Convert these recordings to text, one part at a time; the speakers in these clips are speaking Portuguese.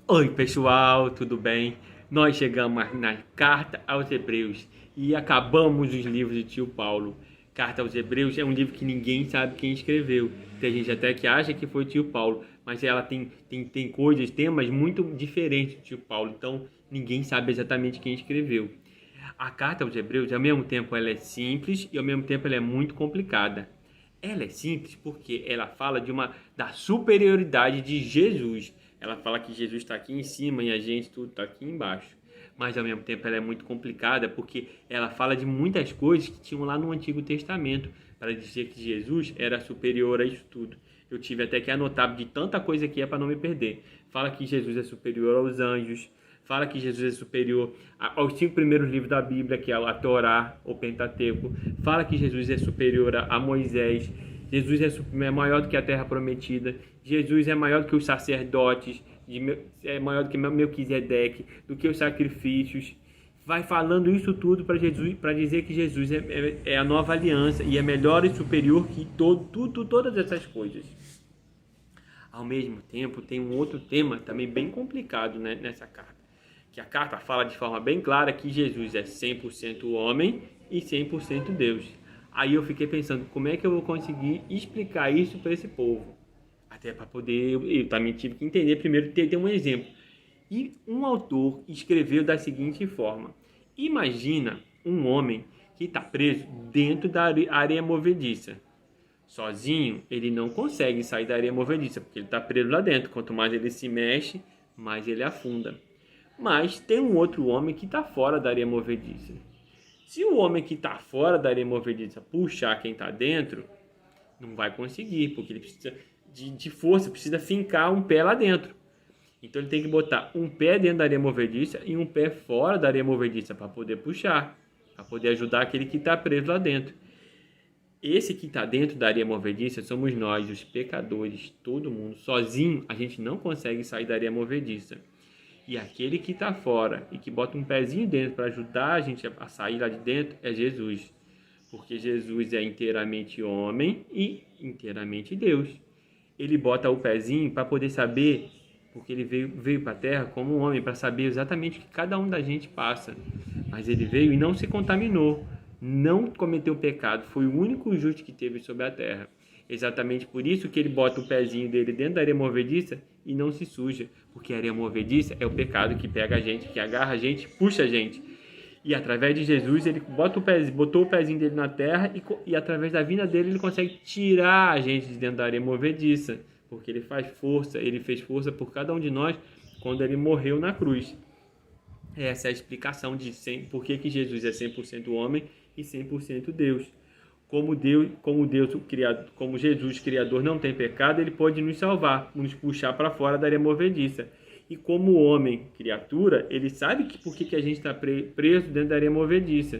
Oi, pessoal, tudo bem? Nós chegamos na Carta aos Hebreus e acabamos os livros de tio Paulo. Carta aos Hebreus é um livro que ninguém sabe quem escreveu. Tem gente até que acha que foi tio Paulo, mas ela tem coisas, temas muito diferentes do tio Paulo, então ninguém sabe exatamente quem escreveu. A Carta aos Hebreus, ao mesmo tempo, ela é simples e ao mesmo tempo ela é muito complicada. Ela é simples porque ela fala da superioridade de Jesus. Ela fala que Jesus está aqui em cima e a gente tudo está aqui embaixo. Mas ao mesmo tempo ela é muito complicada porque ela fala de muitas coisas que tinham lá no Antigo Testamento para dizer que Jesus era superior a isso tudo. Eu tive até que anotar de tanta coisa que é para não me perder. Fala que Jesus é superior aos anjos. Fala que Jesus é superior aos 5 primeiros livros da Bíblia, que é a Torá, o Pentateuco. Fala que Jesus é superior a Moisés. Jesus é maior do que a terra prometida. Jesus é maior do que os sacerdotes. É maior do que Melquisedeque, do que os sacrifícios. Vai falando isso tudo para Jesus, para dizer que Jesus é a nova aliança e é melhor e superior que todas essas coisas. Ao mesmo tempo, tem um outro tema também bem complicado, né, nessa carta. Que a carta fala de forma bem clara que Jesus é 100% homem e 100% Deus. Aí eu fiquei pensando, como é que eu vou conseguir explicar isso para esse povo? Até para poder, eu também tive que entender primeiro, ter um exemplo. E um autor escreveu da seguinte forma: imagina um homem que está preso dentro da areia movediça. Sozinho, ele não consegue sair da areia movediça, porque ele está preso lá dentro. Quanto mais ele se mexe, mais ele afunda. Mas tem um outro homem que está fora da areia movediça. Se o homem que está fora da areia movediça puxar quem está dentro, não vai conseguir, porque ele precisa de força, precisa fincar um pé lá dentro. Então ele tem que botar um pé dentro da areia movediça e um pé fora da areia movediça para poder puxar, para poder ajudar aquele que está preso lá dentro. Esse que está dentro da areia movediça somos nós, os pecadores, todo mundo. Sozinho a gente não consegue sair da areia movediça. E aquele que está fora e que bota um pezinho dentro para ajudar a gente a sair lá de dentro é Jesus. Porque Jesus é inteiramente homem e inteiramente Deus. Ele bota o pezinho para poder saber, porque ele veio para a terra como um homem, para saber exatamente o que cada um da gente passa. Mas ele veio e não se contaminou, não cometeu pecado, foi o único justo que teve sobre a terra. Exatamente por isso que ele bota o pezinho dele dentro da areia movediça e não se suja, porque a areia movediça é o pecado que pega a gente, que agarra a gente, puxa a gente. E através de Jesus, ele botou o pezinho dele na terra e através da vinda dele ele consegue tirar a gente de dentro da areia movediça, porque ele faz força, ele fez força por cada um de nós quando ele morreu na cruz. Essa é a explicação de por que Jesus é 100% homem e 100% Deus. Como Jesus, Criador, não tem pecado, ele pode nos salvar, nos puxar para fora da areia movediça. E como homem, criatura, ele sabe por que a gente está preso dentro da areia movediça.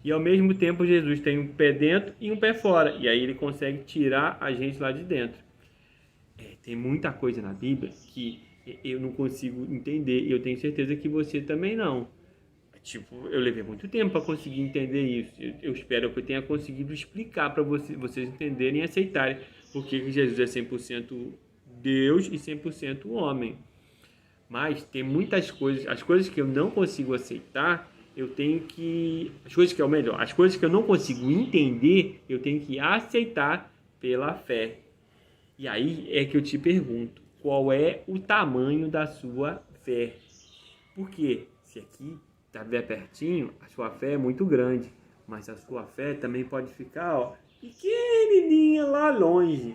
E ao mesmo tempo Jesus tem um pé dentro e um pé fora. E aí ele consegue tirar a gente lá de dentro. Tem muita coisa na Bíblia que eu não consigo entender. E eu tenho certeza que você também não. Tipo, eu levei muito tempo para conseguir entender isso. Eu espero que eu tenha conseguido explicar para vocês entenderem e aceitarem por que Jesus é 100% Deus e 100% homem. Mas tem muitas coisas, as coisas que eu não consigo aceitar, eu tenho que... As coisas que é o melhor, as coisas que eu não consigo entender, eu tenho que aceitar pela fé. E aí é que eu te pergunto, qual é o tamanho da sua fé? Porque se aqui está bem pertinho, a sua fé é muito grande, mas a sua fé também pode ficar pequenininha lá longe.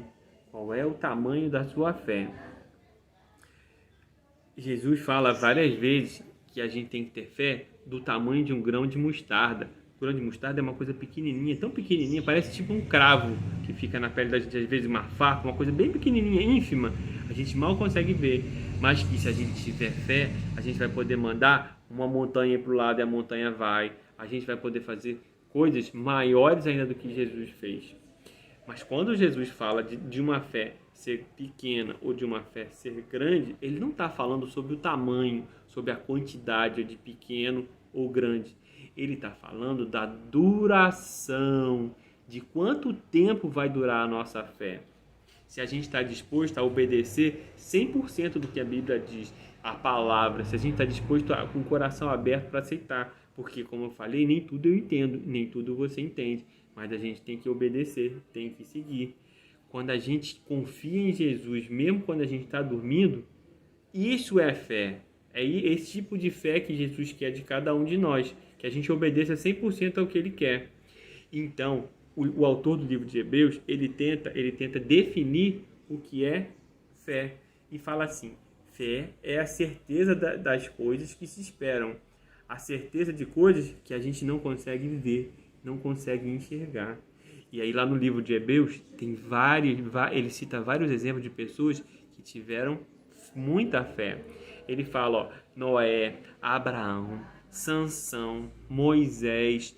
Qual é o tamanho da sua fé? Jesus fala várias vezes que a gente tem que ter fé do tamanho de um grão de mostarda. O grão de mostarda é uma coisa pequenininha, tão pequenininha, parece tipo um cravo que fica na pele da gente, às vezes uma farpa, uma coisa bem pequenininha, ínfima. A gente mal consegue ver, mas que se a gente tiver fé, a gente vai poder mandar uma montanha para o lado e a montanha vai. A gente vai poder fazer coisas maiores ainda do que Jesus fez. Mas quando Jesus fala de uma fé ser pequena ou de uma fé ser grande, ele não está falando sobre o tamanho, sobre a quantidade de pequeno ou grande. Ele está falando da duração, de quanto tempo vai durar a nossa fé. Se a gente está disposto a obedecer 100% do que a Bíblia diz, a palavra, se a gente está disposto com o coração aberto para aceitar. Porque, como eu falei, nem tudo eu entendo, nem tudo você entende. Mas a gente tem que obedecer, tem que seguir. Quando a gente confia em Jesus, mesmo quando a gente está dormindo, isso é fé. É esse tipo de fé que Jesus quer de cada um de nós. Que a gente obedeça 100% ao que Ele quer. Então, o autor do livro de Hebreus, ele tenta definir o que é fé. E fala assim, fé é a certeza das coisas que se esperam. A certeza de coisas que a gente não consegue ver, não consegue enxergar. E aí lá no livro de Hebreus, ele cita vários exemplos de pessoas que tiveram muita fé. Ele fala, ó, Noé, Abraão, Sansão, Moisés,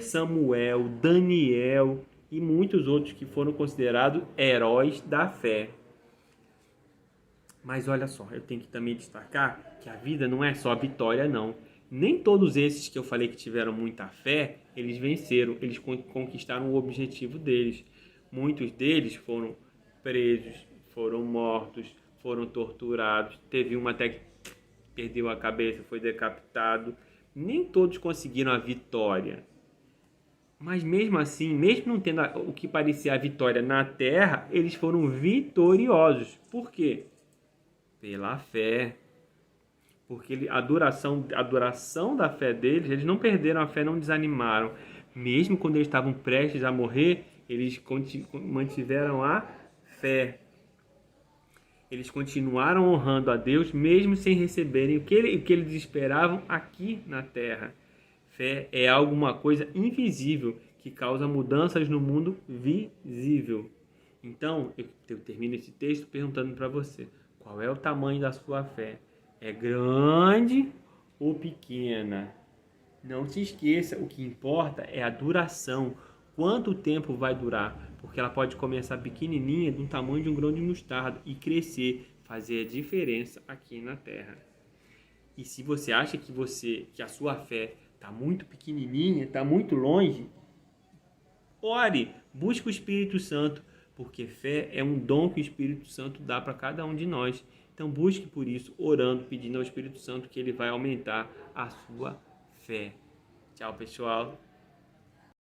Samuel, Daniel e muitos outros que foram considerados heróis da fé. Mas olha só, eu tenho que também destacar que a vida não é só vitória, não. Nem todos esses que eu falei que tiveram muita fé, eles venceram, eles conquistaram o objetivo deles. Muitos deles foram presos, foram mortos, foram torturados. Teve um até que perdeu a cabeça, foi decapitado. Nem todos conseguiram a vitória. Mas mesmo assim, mesmo não tendo o que parecia a vitória na terra, eles foram vitoriosos. Por quê? Pela fé. Porque a duração da fé deles, eles não perderam a fé, não desanimaram. Mesmo quando eles estavam prestes a morrer, eles mantiveram a fé. Eles continuaram honrando a Deus, mesmo sem receberem o que eles esperavam aqui na terra. Fé é alguma coisa invisível que causa mudanças no mundo visível. Então, eu termino esse texto perguntando para você, qual é o tamanho da sua fé? É grande ou pequena? Não se esqueça, o que importa é a duração. Quanto tempo vai durar? Porque ela pode começar pequenininha, do tamanho de um grão de mostarda, e crescer, fazer a diferença aqui na Terra. E se você acha que a sua fé está muito pequenininha, está muito longe, ore, busque o Espírito Santo, porque fé é um dom que o Espírito Santo dá para cada um de nós. Então busque por isso, orando, pedindo ao Espírito Santo que ele vai aumentar a sua fé. Tchau, pessoal.